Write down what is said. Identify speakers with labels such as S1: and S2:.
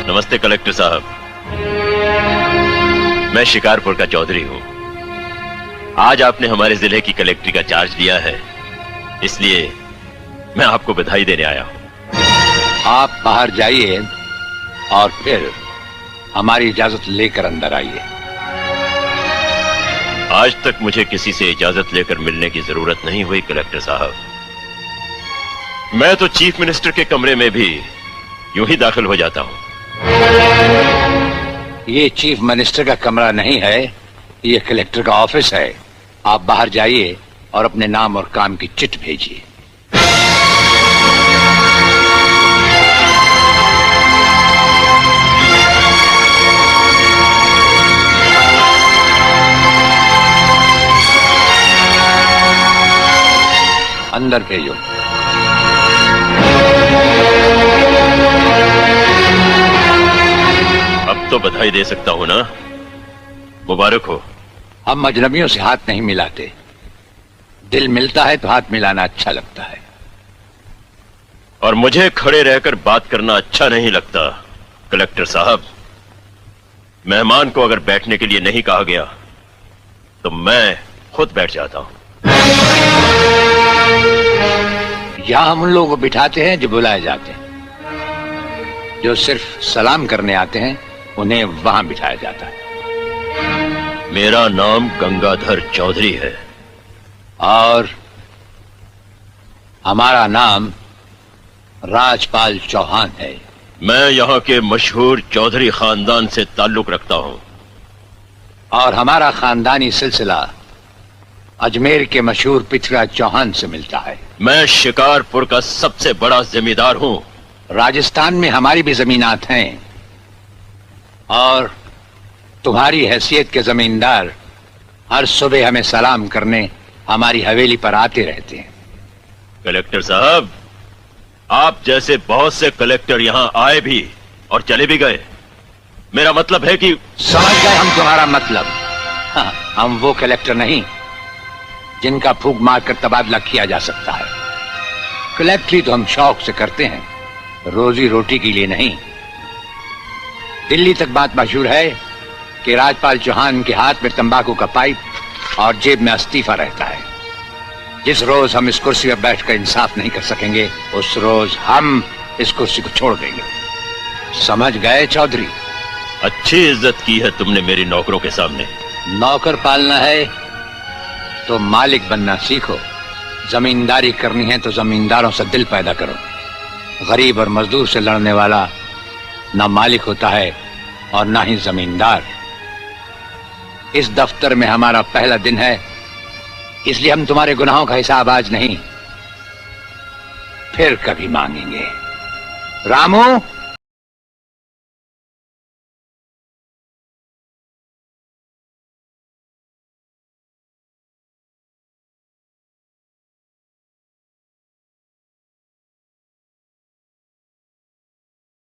S1: नमस्ते कलेक्टर साहब, मैं शिकारपुर का चौधरी हूं। आज आपने हमारे जिले की कलेक्ट्री का चार्ज लिया है, इसलिए मैं आपको बधाई देने आया हूं।
S2: आप बाहर जाइए और फिर हमारी इजाजत लेकर अंदर आइए।
S1: आज तक मुझे किसी से इजाजत लेकर मिलने की जरूरत नहीं हुई कलेक्टर साहब। मैं तो चीफ मिनिस्टर के कमरे में भी यूं ही दाखिल हो जाता हूं।
S2: ये चीफ मिनिस्टर का कमरा नहीं है, ये कलेक्टर का ऑफिस है। आप बाहर जाइए और अपने नाम और काम की चिट भेजिए। अंदर भेजो।
S1: अब तो बधाई दे सकता हूं ना? मुबारक हो।
S2: हम अजनबियों से हाथ नहीं मिलाते। दिल मिलता है तो हाथ मिलाना अच्छा लगता है।
S1: और मुझे खड़े रहकर बात करना अच्छा नहीं लगता कलेक्टर साहब। मेहमान को अगर बैठने के लिए नहीं कहा गया तो मैं खुद बैठ जाता हूं।
S2: यहां हम उन लोगों को बिठाते हैं जो बुलाए जाते हैं। जो सिर्फ सलाम करने आते हैं उन्हें वहां बिठाया जाता है।
S1: मेरा नाम गंगाधर चौधरी है
S2: और हमारा नाम राजपाल चौहान है।
S1: मैं यहाँ के मशहूर चौधरी खानदान से ताल्लुक रखता हूँ।
S2: और हमारा खानदानी सिलसिला अजमेर के मशहूर पृथ्वीराज चौहान से मिलता है।
S1: मैं शिकारपुर का सबसे बड़ा जमींदार हूँ।
S2: राजस्थान में हमारी भी जमीनात हैं और तुम्हारी हैसियत के जमींदार हर सुबह हमें सलाम करने हमारी हवेली पर आते रहते हैं।
S1: कलेक्टर साहब, आप जैसे बहुत से कलेक्टर यहाँ आए भी और चले भी गए। मेरा मतलब है कि
S2: समझ गए हम तुम्हारा मतलब। हाँ, हम वो कलेक्टर नहीं जिनका फूंक मारकर तबादला किया जा सकता है। कलेक्टरी तो हम शौक से करते हैं, रोजी रोटी के लिए नहीं। दिल्ली तक बात मशहूर है कि राजपाल चौहान के हाथ में तंबाकू का पाइप और जेब में इस्तीफा रहता है। जिस रोज हम इस कुर्सी पर बैठकर इंसाफ नहीं कर सकेंगे उस रोज हम इस कुर्सी को छोड़ देंगे। समझ गए चौधरी?
S1: अच्छी इज्जत की है तुमने मेरी नौकरों के सामने।
S2: नौकर पालना है तो मालिक बनना सीखो। जमींदारी करनी है तो जमींदारों से दिल पैदा करो। गरीब और मजदूर से लड़ने वाला ना मालिक होता है और ना ही जमींदार। इस दफ्तर में हमारा पहला दिन है, इसलिए हम तुम्हारे गुनाहों का हिसाब आज नहीं फिर कभी मांगेंगे। रामू,